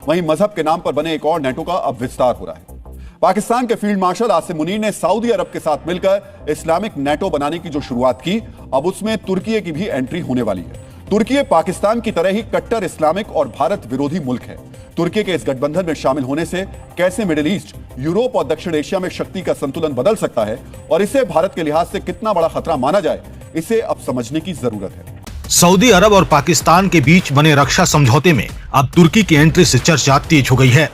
वहीं मजहब के नाम पर बने एक और नेटो का अब विस्तार हो रहा है। पाकिस्तान के फील्ड मार्शल आसिम मुनीर ने सऊदी अरब के साथ मिलकर इस्लामिक नेटो बनाने की जो शुरुआत की, अब उसमें तुर्की की भी एंट्री होने वाली है। तुर्की पाकिस्तान की तरह ही कट्टर इस्लामिक और भारत विरोधी मुल्क है। तुर्की के इस गठबंधन में शामिल होने से कैसे मिडिल ईस्ट, यूरोप और दक्षिण एशिया में शक्ति का संतुलन बदल सकता है और इसे भारत के लिहाज से कितना बड़ा खतरा माना जाए, इसे अब समझने की जरूरत है। सऊदी अरब और पाकिस्तान के बीच बने रक्षा समझौते में अब तुर्की की एंट्री से चर्चा तेज हो गई है।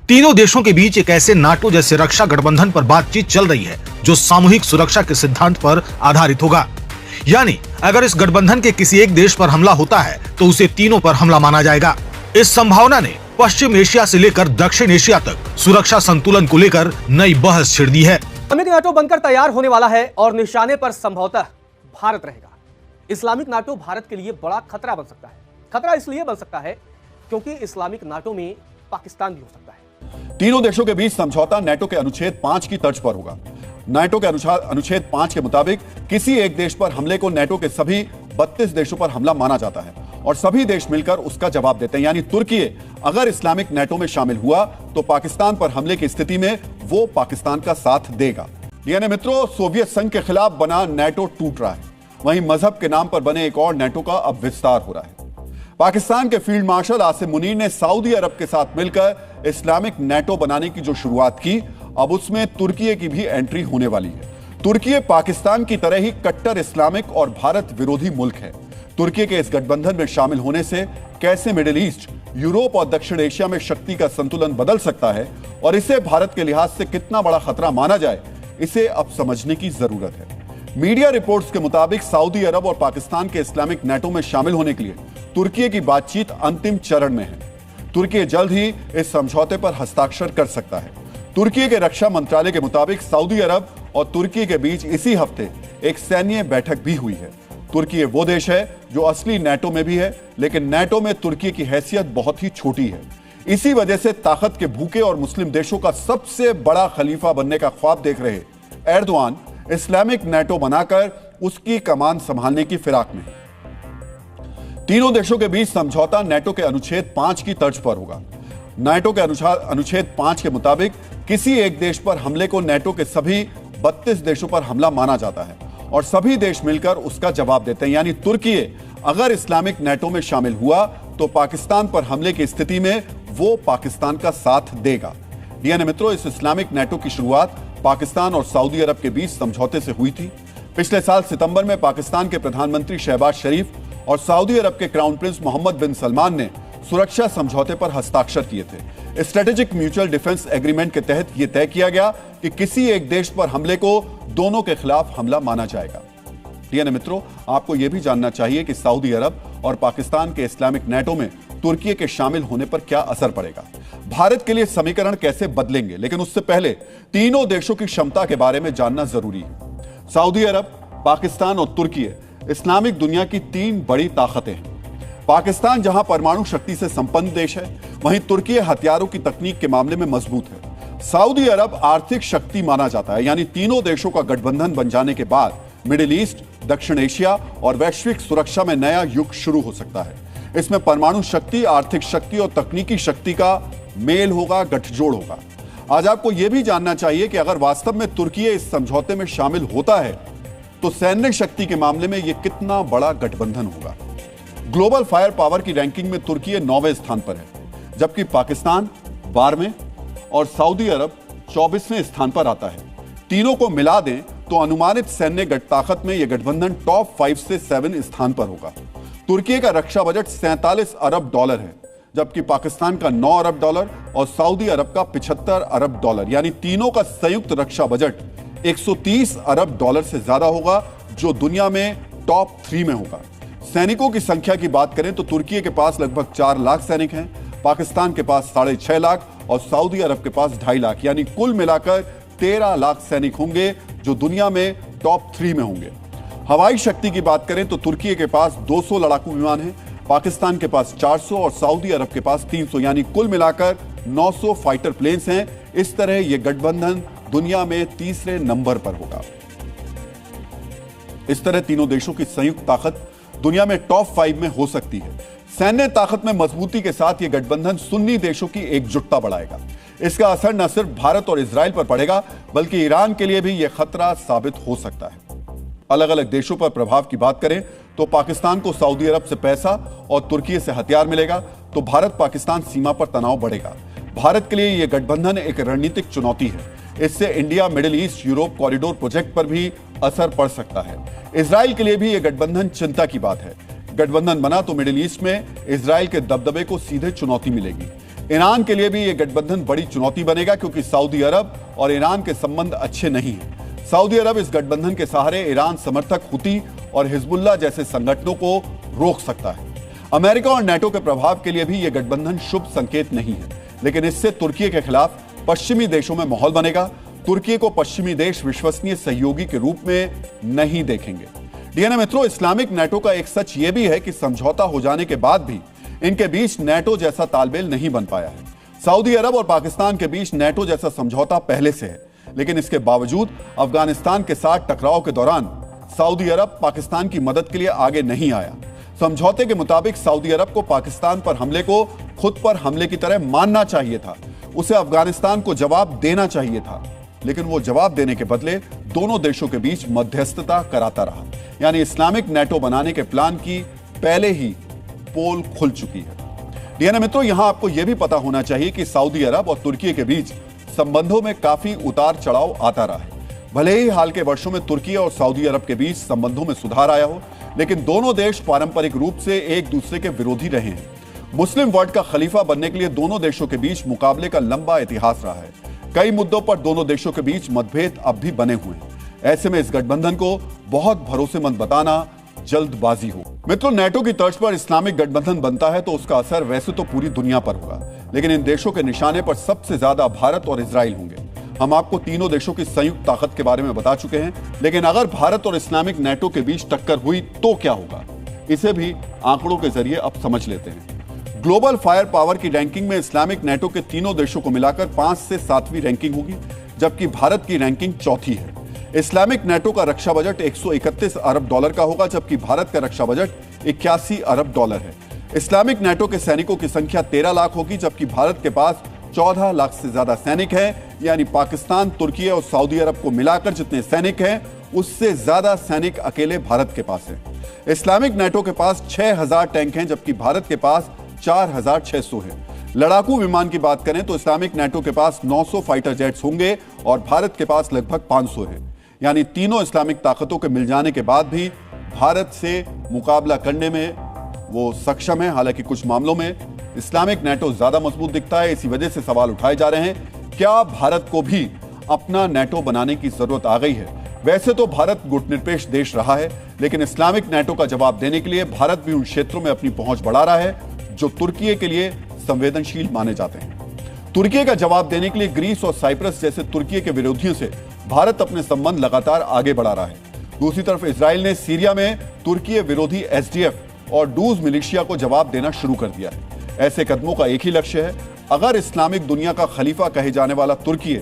तीनों देशों के बीच एक ऐसे नाटो जैसे रक्षा गठबंधन पर बातचीत चल रही है जो सामूहिक सुरक्षा के सिद्धांत पर आधारित होगा। यानी अगर इस गठबंधन के किसी एक देश पर हमला होता है तो उसे तीनों पर हमला माना जाएगा। इस संभावना ने पश्चिम एशिया से लेकर दक्षिण एशिया तक सुरक्षा संतुलन को लेकर नई बहस छिड़ दी है। इस्लामिक नाटो बनकर तैयार होने वाला है और निशाने पर संभवतः भारत रहेगा। इस्लामिक नाटो भारत के लिए बड़ा खतरा बन सकता है। खतरा इसलिए बन सकता है क्योंकि इस्लामिक नाटो में पाकिस्तान भी हो सकता है। तीनों देशों के बीच समझौता नेटो के अनुच्छेद 5 की तर्ज पर होगा। नेटो के अनुच्छेद 5 के मुताबिक किसी एक देश पर हमले को नेटो के सभी 32 देशों पर हमला माना जाता है और सभी देश मिलकर उसका जवाब देते हैं। यानी तुर्की अगर इस्लामिक नेटो में शामिल हुआ तो पाकिस्तान पर हमले की स्थिति में वो पाकिस्तान का साथ देगा। यानी मित्रों, सोवियत संघ के खिलाफ बना नेटो टूट रहा है। वहीं मजहब के नाम पर बने एक और नेटो का अब विस्तार हो रहा है। पाकिस्तान के फील्ड मार्शल आसिम मुनीर ने सऊदी अरब के साथ मिलकर इस्लामिक नेटो बनाने की जो शुरुआत की, अब उसमें तुर्की की भी एंट्री होने वाली है। तुर्की पाकिस्तान की तरह ही कट्टर इस्लामिक और भारत विरोधी मुल्क है। तुर्की के इस गठबंधन में शामिल होने से कैसे मिडिल ईस्ट, यूरोप और दक्षिण एशिया में शक्ति का संतुलन बदल सकता है और इसे भारत के लिहाज से कितना बड़ा खतरा माना जाए, इसे अब समझने की जरूरत है। मीडिया रिपोर्ट्स के मुताबिक सऊदी अरब और पाकिस्तान के इस्लामिक नेटो में शामिल होने के लिए तुर्की की बातचीत अंतिम चरण में है। तुर्की जल्द ही इस समझौते पर हस्ताक्षर कर सकता है। तुर्की के रक्षा मंत्रालय के मुताबिक सऊदी अरब और तुर्की के बीच इसी हफ्ते एक सैन्य बैठक भी हुई है। तुर्की वो देश है जो असली नेटो में भी है, लेकिन नेटो में तुर्की की हैसियत बहुत ही छोटी है। इसी वजह से ताकत के भूखे और मुस्लिम देशों का सबसे बड़ा खलीफा बनने का ख्वाब देख रहे एर्दोआन इस्लामिक नेटो बनाकर उसकी कमान संभालने की फिराक में। तीनों देशों के बीच समझौता नेटो के अनुच्छेद 5 की तर्ज पर होगा। नेटो के अनुच्छेद 5 के मुताबिक किसी एक देश पर हमले को नेटो के सभी 32 देशों पर हमला माना जाता है और सभी देश मिलकर उसका जवाब देते हैं। यानी तुर्की अगर इस्लामिक नेटो में शामिल हुआ तो पाकिस्तान पर हमले की स्थिति में वो पाकिस्तान का साथ देगा। यानी मित्रों, इस इस्लामिक नेटो की शुरुआत पाकिस्तान और सऊदी अरब के बीच समझौते से हुई थी। पिछले साल सितंबर में पाकिस्तान के प्रधानमंत्री शहबाज शरीफ और सऊदी अरब के क्राउन प्रिंस मोहम्मद बिन सलमान ने सुरक्षा समझौते पर हस्ताक्षर किए थे। स्ट्रेटेजिक म्यूचुअल डिफेंस एग्रीमेंट के तहत यह तय किया गया कि किसी एक देश पर हमले को दोनों के खिलाफ हमला माना जाएगा। यानी मित्रों, आपको यह भी जानना चाहिए कि सऊदी अरब और पाकिस्तान के इस्लामिक नेटो में तुर्की के शामिल होने पर क्या असर पड़ेगा, भारत के लिए समीकरण कैसे बदलेंगे। लेकिन उससे पहले तीनों देशों की क्षमता के बारे में जानना जरूरी है। सऊदी अरब, पाकिस्तान और तुर्की इस्लामिक दुनिया की 3 बड़ी ताकतें हैं। पाकिस्तान जहां परमाणु शक्ति से संपन्न देश है, वहीं तुर्की हथियारों की तकनीक के मामले में मजबूत है। सऊदी अरब आर्थिक शक्ति माना जाता है। यानी तीनों देशों का गठबंधन बन जाने के बाद मिडिल ईस्ट, दक्षिण एशिया और वैश्विक सुरक्षा में नया युग शुरू हो सकता है। इसमें परमाणु शक्ति, आर्थिक शक्ति और तकनीकी शक्ति का मेल होगा, गठजोड़ होगा। आज आपको यह भी जानना चाहिए कि अगर वास्तव में तुर्की इस समझौते में शामिल होता है तो सैन्य शक्ति के मामले में यह कितना बड़ा गठबंधन होगा। ग्लोबल फायर पावर की रैंकिंग में तुर्की 9वें स्थान पर है, जबकि पाकिस्तान 12वें और सऊदी अरब 24वें स्थान पर आता है। तीनों को मिला दें तो अनुमानित सैन्य ताकत में यह गठबंधन टॉप 5 से 7 स्थान पर होगा। तुर्की का रक्षा बजट 47 अरब डॉलर है, जबकि पाकिस्तान का 9 अरब डॉलर और सऊदी अरब का 75 अरब डॉलर। यानी तीनों का संयुक्त रक्षा बजट 130 अरब डॉलर से ज्यादा होगा, जो दुनिया में टॉप 3 में होगा। सैनिकों की संख्या की बात करें तो तुर्की के पास लगभग 4 लाख सैनिक हैं, पाकिस्तान के पास 6.5 लाख और सऊदी अरब के पास 2.5 लाख। यानी कुल मिलाकर 13 लाख सैनिक होंगे, जो दुनिया में टॉप 3 में होंगे। हवाई शक्ति की बात करें तो तुर्की के पास 200 लड़ाकू विमान हैं, पाकिस्तान के पास 400 और सऊदी अरब के पास 300। यानी कुल मिलाकर 900 फाइटर प्लेन्स हैं। इस तरह यह गठबंधन दुनिया में तीसरे नंबर पर होगा। इस तरह तीनों देशों की संयुक्त ताकत दुनिया में टॉप 5 में हो सकती है। सैन्य ताकत में मजबूती के साथ यह गठबंधन सुन्नी देशों की एकजुटता बढ़ाएगा। इसका असर न सिर्फ भारत और इजराइल पर पड़ेगा, बल्कि ईरान के लिए भी यह खतरा साबित हो सकता है। अलग अलग देशों पर प्रभाव की बात करें तो पाकिस्तान को सऊदी अरब से पैसा और तुर्की से हथियार मिलेगा, तो भारत पाकिस्तान सीमा पर तनाव बढ़ेगा। भारत के लिए यह गठबंधन एक रणनीतिक चुनौती है। इससे India middle east Europe corridor project पर भी असर पड़ सकता है। इजराइल के लिए भी यह गठबंधन चिंता की बात है। गठबंधन बना तो मिडिल ईस्ट में इजराइल के दबदबे को सीधे चुनौती मिलेगी। ईरान के लिए भी यह गठबंधन बड़ी चुनौती बनेगा, क्योंकि सऊदी अरब और ईरान के संबंध अच्छे नहीं हैं। सऊदी अरब इस गठबंधन के सहारे ईरान समर्थक हुती और हिजबुल्लाह जैसे संगठनों को रोक सकता है। अमेरिका और नेटो के प्रभाव के लिए भी यह गठबंधन शुभ संकेत नहीं है, लेकिन इससे तुर्की के खिलाफ पश्चिमी देशों में माहौल बनेगा। तुर्की को पश्चिमी देश विश्वसनीय सहयोगी के रूप में नहीं देखेंगे। डीएनए मित्रों, इस्लामिक नेटो का एक सच यह भी है कि समझौता हो जाने के बाद भी इनके बीच नेटो जैसा तालमेल नहीं बन पाया है। सऊदी अरब और पाकिस्तान के बीच नेटो जैसा समझौता पहले से है, लेकिन इसके बावजूद अफगानिस्तान के साथ टकराव के दौरान सऊदी अरब पाकिस्तान की मदद के लिए आगे नहीं आया। समझौते के मुताबिक सऊदी अरब को पाकिस्तान पर हमले को खुद पर हमले की तरह मानना चाहिए था। उसे अफगानिस्तान को जवाब देना चाहिए था, लेकिन वो जवाब देने के बदले दोनों देशों के बीच मध्यस्थता कराता रहा। यानी इस्लामिक नेटो बनाने के प्लान की पहले ही पोल खुल चुकी है। डीएनए मित्रों, यहां आपको यह भी पता होना चाहिए कि सऊदी अरब और तुर्की के बीच संबंधों में काफी उतार चढ़ाव आता रहा है। भले ही हाल के वर्षों में तुर्की और सऊदी अरब के बीच संबंधों में सुधार आया हो, लेकिन दोनों देश पारंपरिक रूप से एक दूसरे के विरोधी रहे हैं। मुस्लिम वर्ल्ड का खलीफा बनने के लिए दोनों देशों के बीच मुकाबले का लंबा इतिहास रहा है। कई मुद्दों पर दोनों देशों के बीच मतभेद अब भी बने हुए हैं। ऐसे में इस गठबंधन को बहुत भरोसेमंद बताना जल्दबाजी हो। मित्रों, नेटो की तर्ज पर इस्लामिक गठबंधन बनता है तो उसका असर वैसे तो पूरी दुनिया पर होगा, लेकिन इन देशों के निशाने पर सबसे ज्यादा भारत और इजराइल होंगे। हम आपको तीनों देशों की संयुक्त ताकत के बारे में बता चुके हैं, लेकिन अगर भारत और इस्लामिक नेटो के बीच टक्कर हुई तो क्या होगा, इसे भी आंकड़ों के जरिए अब समझ लेते हैं। ग्लोबल फायर पावर की रैंकिंग में इस्लामिक नेटो के तीनों देशों को मिलाकर 5 से 7वीं रैंकिंग होगी, जबकि भारत की रैंकिंग चौथी है। इस्लामिक नेटो का रक्षा बजट 131 अरब डॉलर का होगा, जबकि भारत का रक्षा बजट 81 अरब डॉलर है। इस्लामिक नेटो के सैनिकों की संख्या 13 लाख होगी, जबकि भारत के पास 14 लाख से ज्यादा सैनिक हैं। यानी पाकिस्तान, तुर्की और सऊदी अरब को मिलाकर जितने सैनिक हैं, उससे ज्यादा सैनिक अकेले भारत के पास हैं। इस्लामिक नेटो के पास 6000 टैंक हैं, जबकि भारत के पास 4600 है। लड़ाकू विमान की बात करें तो इस्लामिक नेटो के पास 900 फाइटर जेट्स होंगे और भारत के पास लगभग 500 है। यानी तीनों इस्लामिक ताकतों के मिल जाने के बाद भी भारत से मुकाबला करने में वो सक्षम है। हालांकि कुछ मामलों में इस्लामिक नेटो ज्यादा मजबूत दिखता है। इसी वजह से सवाल उठाए जा रहे हैं, क्या भारत को भी अपना नेटो बनाने की जरूरत आ गई है? वैसे तो भारत गुटनिरपेक्ष देश रहा है, लेकिन इस्लामिक नेटो का जवाब देने के लिए भारत भी उन क्षेत्रों में अपनी पहुंच बढ़ा रहा है जो तुर्की के लिए संवेदनशील माने जाते हैं। तुर्की का जवाब देने के लिए ग्रीस और साइप्रस जैसे तुर्की के विरोधियों से भारत अपने संबंध लगातार आगे बढ़ा रहा है। दूसरी तरफ इजराइल ने सीरिया में तुर्की विरोधी एसडीएफ और डूज मिलिशिया को जवाब देना शुरू कर दिया है। ऐसे कदमों का एक ही लक्ष्य है, अगर इस्लामिक दुनिया का खलीफा कहे जाने वाला तुर्की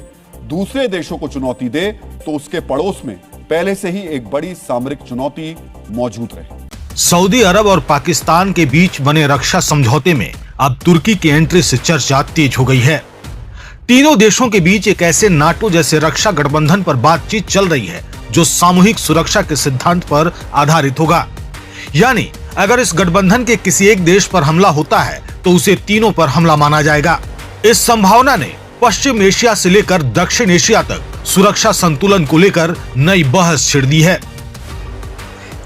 दूसरे देशों को चुनौती दे तो उसके पड़ोस में पहले से ही एक बड़ी सामरिक चुनौती मौजूद रहे। सऊदी अरब और पाकिस्तान के बीच बने रक्षा समझौते में अब तुर्की की एंट्री से चर्चा तेज हो गई है। तीनों देशों के बीच एक ऐसे नाटो जैसे रक्षा गठबंधन पर बातचीत चल रही है जो सामूहिक सुरक्षा के सिद्धांत पर आधारित होगा। यानी अगर इस गठबंधन के किसी एक देश पर हमला होता है तो उसे तीनों पर हमला माना जाएगा। इस संभावना ने पश्चिम एशिया से लेकर दक्षिण एशिया तक सुरक्षा संतुलन को लेकर नई बहस छिड़ दी है।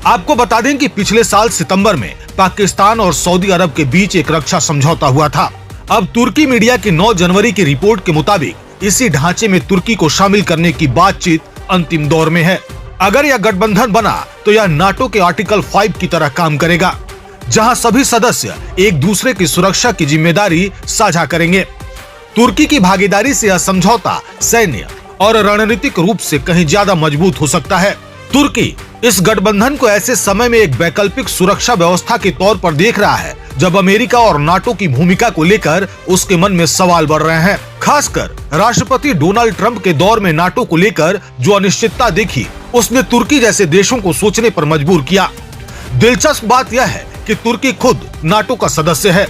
आपको बता दें कि पिछले साल सितंबर में पाकिस्तान और सऊदी अरब के बीच एक रक्षा समझौता हुआ था। अब तुर्की मीडिया की 9 जनवरी की रिपोर्ट के मुताबिक इसी ढांचे में तुर्की को शामिल करने की बातचीत अंतिम दौर में है। अगर यह गठबंधन बना तो यह नाटो के आर्टिकल 5 की तरह काम करेगा, जहां सभी सदस्य एक दूसरे की सुरक्षा की जिम्मेदारी साझा करेंगे। तुर्की की भागीदारी से यह समझौता सैन्य और रणनीतिक रूप से कहीं ज्यादा मजबूत हो सकता है। तुर्की इस गठबंधन को ऐसे समय में एक वैकल्पिक सुरक्षा व्यवस्था के तौर पर देख रहा है जब अमेरिका और नाटो की भूमिका को लेकर उसके मन में सवाल बढ़ रहे हैं। खासकर राष्ट्रपति डोनाल्ड ट्रंप के दौर में नाटो को लेकर जो अनिश्चितता देखी, उसने तुर्की जैसे देशों को सोचने पर मजबूर किया। दिलचस्प बात यह है कि तुर्की खुद नाटो का सदस्य है,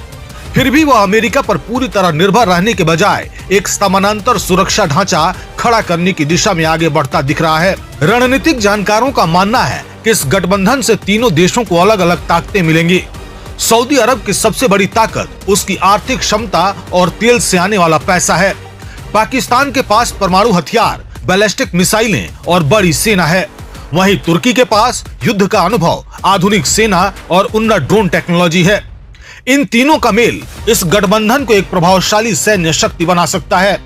फिर भी वह अमेरिका पर पूरी तरह निर्भर रहने के बजाय एक समानांतर सुरक्षा ढांचा खड़ा करने की दिशा में आगे बढ़ता दिख रहा है। रणनीतिक जानकारों का मानना है कि इस गठबंधन से तीनों देशों को अलग अलग ताकतें मिलेंगी। सऊदी अरब की सबसे बड़ी ताकत उसकी आर्थिक क्षमता और तेल से आने वाला पैसा है। पाकिस्तान के पास परमाणु हथियार, बैलिस्टिक मिसाइलें और बड़ी सेना है। वहीं तुर्की के पास युद्ध का अनुभव, आधुनिक सेना और उन्नत ड्रोन टेक्नोलॉजी है। इन तीनों का मेल इस गठबंधन को एक प्रभावशाली सैन्य शक्ति बना सकता है।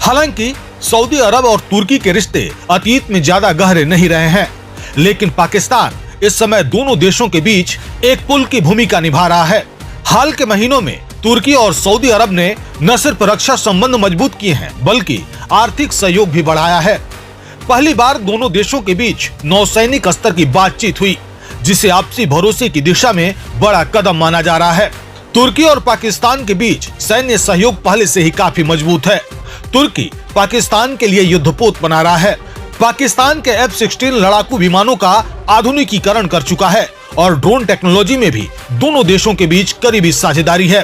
हालांकि सऊदी अरब और तुर्की के रिश्ते अतीत में ज्यादा गहरे नहीं रहे हैं, लेकिन पाकिस्तान इस समय दोनों देशों के बीच एक पुल की भूमिका निभा रहा है। हाल के महीनों में तुर्की और सऊदी अरब ने न सिर्फ रक्षा संबंध मजबूत किए हैं, बल्कि आर्थिक सहयोग भी बढ़ाया है। पहली बार दोनों देशों के बीच नौसैनिक स्तर की बातचीत हुई, जिसे आपसी भरोसे की दिशा में बड़ा कदम माना जा रहा है। तुर्की और पाकिस्तान के बीच सैन्य सहयोग पहले से ही काफी मजबूत है। तुर्की पाकिस्तान के लिए युद्धपोत बना रहा है। पाकिस्तान के F-16 लड़ाकू विमानों का आधुनिकीकरण कर चुका है और ड्रोन टेक्नोलॉजी में भी दोनों देशों के बीच करीबी साझेदारी है।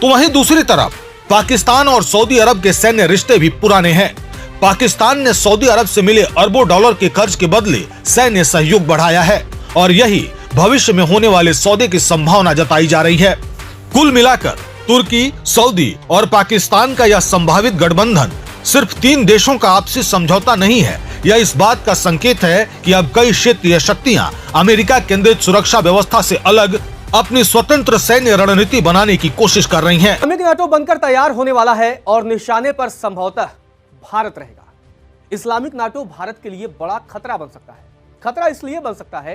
तो वहीं दूसरी तरफ पाकिस्तान और सऊदी अरब के सैन्य रिश्ते भी पुराने हैं। पाकिस्तान ने सऊदी अरब से मिले अरबों डॉलर के खर्च के बदले सैन्य सहयोग बढ़ाया है और यही भविष्य में होने वाले सौदे की संभावना जताई जा रही है। कुल मिलाकर तुर्की, सऊदी और पाकिस्तान का यह संभावित गठबंधन सिर्फ तीन देशों का आपसी समझौता नहीं है, यह इस बात का संकेत है कि अब कई क्षेत्रीय शक्तियां अमेरिका केंद्रित सुरक्षा व्यवस्था से अलग अपनी स्वतंत्र सैन्य रणनीति बनाने की कोशिश कर रही हैं। इस्लामिक नाटो बनकर तैयार होने वाला है और निशाने पर संभवतः भारत रहेगा। इस्लामिक नाटो भारत के लिए बड़ा खतरा बन सकता है। खतरा इसलिए बन सकता है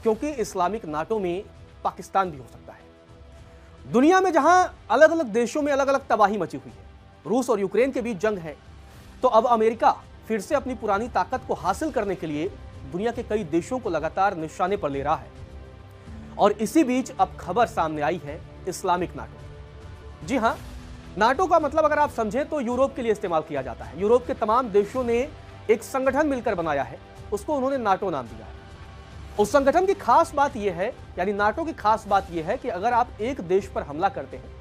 क्योंकि इस्लामिक नाटो में पाकिस्तान भी हो सकता है। दुनिया में जहां अलग अलग देशों में अलग अलग तबाही मची हुई है, रूस और यूक्रेन के बीच जंग है, तो अब अमेरिका फिर से अपनी पुरानी ताकत को हासिल करने के लिए दुनिया के कई देशों को लगातार निशाने पर ले रहा है। और इसी बीच अब खबर सामने आई है इस्लामिक नाटो। जी हां, नाटो का मतलब अगर आप समझें तो यूरोप के लिए इस्तेमाल किया जाता है। यूरोप के तमाम देशों ने एक संगठन मिलकर बनाया है, उसको उन्होंने नाटो नाम दिया है। उस संगठन की खास बात यह है, यानी नाटो की खास बात यह है कि अगर आप एक देश पर हमला करते हैं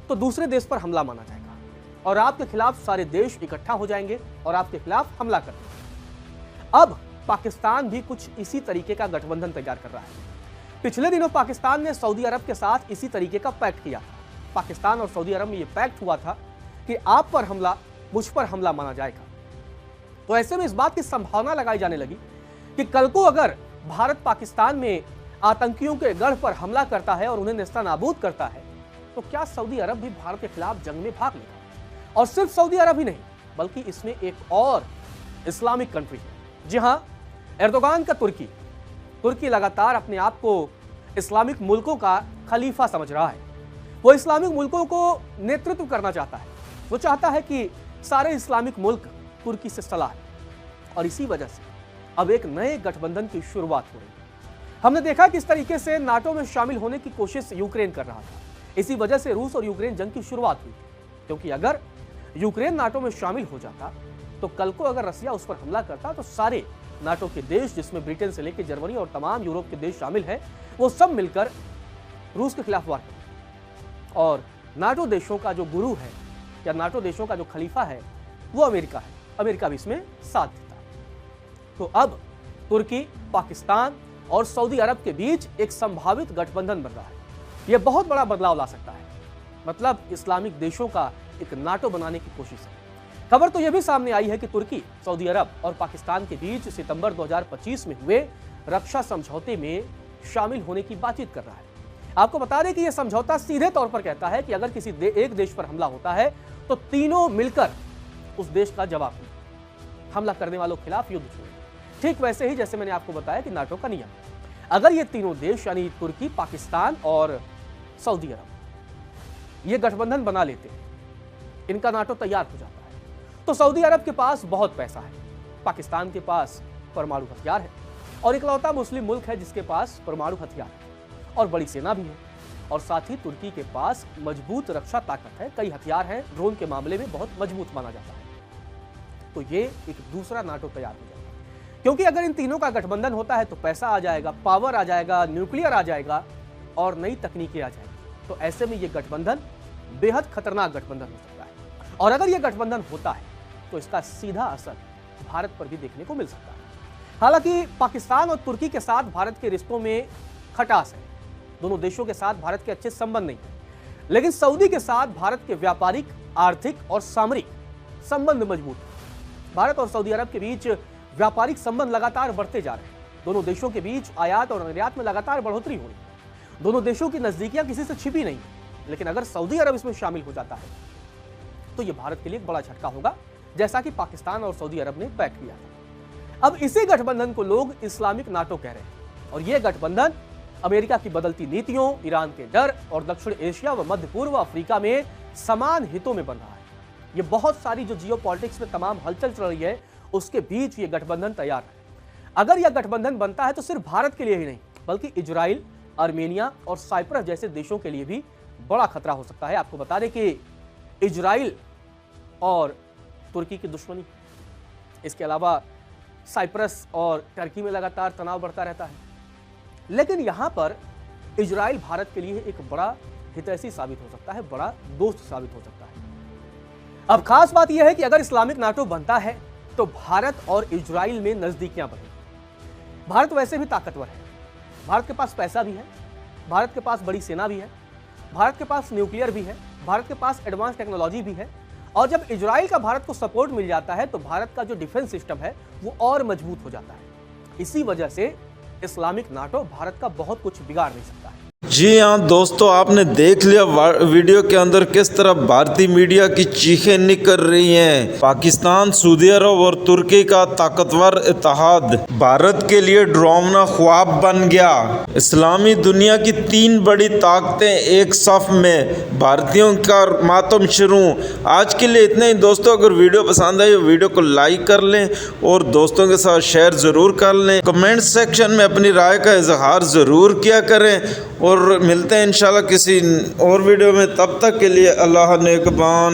तो दूसरे देश पर हमला माना जाएगा और आपके खिलाफ सारे देश इकट्ठा हो जाएंगे और आपके खिलाफ हमला करेंगे। अब पाकिस्तान भी कुछ इसी तरीके का गठबंधन तैयार कर रहा है। पिछले दिनों पाकिस्तान ने सऊदी अरब के साथ इसी तरीके का पैक्ट किया था। पाकिस्तान और सऊदी अरब में यह पैक्ट हुआ था कि आप पर हमला मुझ पर हमला माना जाएगा। तो ऐसे में इस बात की संभावना लगाई जाने लगी कि कल को अगर भारत पाकिस्तान में आतंकियों के गढ़ पर हमला करता है और उन्हें नेस्तनाबूद करता है, तो क्या सऊदी अरब भी भारत के खिलाफ जंग में भाग लेगा? और सिर्फ सऊदी अरब ही नहीं, बल्कि इसमें एक और इस्लामिक कंट्री है। जी हां, एर्दोगान का तुर्की लगातार अपने आप को इस्लामिक मुल्कों का खलीफा समझ रहा है। वो इस्लामिक मुल्कों को नेतृत्व करना चाहता है। वो चाहता है कि सारे इस्लामिक मुल्क तुर्की से सलाह लें और इसी वजह से अब एक नए गठबंधन की शुरुआत हो रही है। हमने देखा किस तरीके से नाटो में शामिल होने की कोशिश यूक्रेन कर रहा था। इसी वजह से रूस और यूक्रेन जंग की शुरुआत हुई, क्योंकि अगर यूक्रेन नाटो में शामिल हो जाता तो कल को अगर रसिया उस पर हमला करता तो सारे नाटो के देश, जिसमें ब्रिटेन से लेकर जर्मनी और तमाम यूरोप के देश शामिल हैं, वो सब मिलकर रूस के खिलाफ वार करेंगे। और नाटो देशों का जो गुरु है या नाटो देशों का जो खलीफा है वो अमेरिका है। अमेरिका भी इसमें साथ देता है। तो अब तुर्की, पाकिस्तान और सऊदी अरब के बीच एक संभावित गठबंधन बन रहा है। यह बहुत बड़ा बदलाव ला सकता है। मतलब इस्लामिक देशों का एक नाटो बनाने की कोशिश है। खबर तो यह भी सामने आई है कि तुर्की, सऊदी अरब और पाकिस्तान के बीच सितंबर 2025 में हुए रक्षा समझौते में शामिल होने की बातचीत कर रहा है। आपको बता दें कि यह समझौता सीधे तौर पर कहता है कि अगर किसी एक देश पर हमला होता है तो तीनों मिलकर उस देश का जवाब दें, हमला करने वालों के खिलाफ युद्ध छेड़ें। ठीक वैसे ही जैसे मैंने आपको बताया कि नाटो का नियम, अगर ये तीनों देश यानी तुर्की, पाकिस्तान और सऊदी अरब ये गठबंधन बना लेते हैं, इनका नाटो तैयार हो जाता है, तो सऊदी अरब के पास बहुत पैसा है, पाकिस्तान के पास परमाणु हथियार है और इकलौता मुस्लिम मुल्क है जिसके पास परमाणु हथियार है और बड़ी सेना भी है। और साथ ही तुर्की के पास मजबूत रक्षा ताकत है, कई हथियार हैं, ड्रोन के मामले में बहुत मजबूत माना जाता है। तो ये एक दूसरा नाटो तैयार हो जाता है, क्योंकि अगर इन तीनों का गठबंधन होता है तो पैसा आ जाएगा, पावर आ जाएगा, न्यूक्लियर आ जाएगा, और नई तकनीकें आ जाएंगी तो ऐसे में यह गठबंधन बेहद खतरनाक गठबंधन हो सकता है। और अगर यह गठबंधन होता है तो इसका सीधा असर भारत पर भी देखने को मिल सकता है। हालांकि पाकिस्तान और तुर्की के साथ भारत के रिश्तों में खटास है, दोनों देशों के साथ भारत के अच्छे संबंध नहीं है, लेकिन सऊदी के साथ भारत के व्यापारिक, आर्थिक और सामरिक संबंध मजबूत है। भारत और सऊदी अरब के बीच व्यापारिक संबंध लगातार बढ़ते जा रहे हैं। दोनों देशों के बीच आयात और निर्यात में लगातार बढ़ोतरी हो रही है। दोनों देशों की नजदीकियां किसी से छिपी नहीं, लेकिन अगर सऊदी अरब इसमें शामिल हो जाता है तो यह भारत के लिए एक बड़ा झटका होगा, जैसा कि पाकिस्तान और सऊदी अरब ने तय किया था। अब इसी गठबंधन को लोग इस्लामिक नाटो कह रहे हैं और यह गठबंधन अमेरिका की बदलती नीतियों, ईरान के डर और दक्षिण एशिया व मध्य पूर्व अफ्रीका में समान हितों में बन रहा है। ये बहुत सारी जो जियोपॉलिटिक्स में तमाम हलचल चल रही है उसके बीच ये गठबंधन तैयार है। अगर यह गठबंधन बनता है तो सिर्फ भारत के लिए ही नहीं बल्कि इजराइल, आर्मेनिया और साइप्रस जैसे देशों के लिए भी बड़ा खतरा हो सकता है। आपको बता दें कि इजराइल और तुर्की की दुश्मनी, इसके अलावा साइप्रस और टर्की में लगातार तनाव बढ़ता रहता है, लेकिन यहां पर इजराइल भारत के लिए एक बड़ा हितैषी साबित हो सकता है, बड़ा दोस्त साबित हो सकता है। अब खास बात यह है कि अगर इस्लामिक नाटो बनता है तो भारत और इजराइल में नजदीकियां बढ़ेंगी। भारत वैसे भी ताकतवर है, भारत के पास पैसा भी है, भारत के पास बड़ी सेना भी है, भारत के पास न्यूक्लियर भी है, भारत के पास एडवांस टेक्नोलॉजी भी है। और जब इजराइल का भारत को सपोर्ट मिल जाता है तो भारत का जो डिफेंस सिस्टम है वो और मजबूत हो जाता है। इसी वजह से इस्लामिक नाटो भारत का बहुत कुछ बिगाड़ नहीं सकता है। जी हाँ दोस्तों, आपने देख लिया वीडियो के अंदर किस तरह भारतीय मीडिया की चीखें निकल रही हैं। पाकिस्तान, सऊदी अरब और तुर्की का ताकतवर इत्तेहाद भारत के लिए डरावना ख्वाब बन गया। इस्लामी दुनिया की 3 बड़ी ताकतें एक सफ में, भारतीयों का मातम शुरू। आज के लिए इतना ही दोस्तों। अगर वीडियो पसंद आई वीडियो को लाइक कर लें और दोस्तों के साथ शेयर ज़रूर कर लें। कमेंट सेक्शन में अपनी राय का इजहार ज़रूर किया करें और मिलते हैं इंशाल्लाह किसी और वीडियो में। तब तक के लिए अल्लाह नेकबान।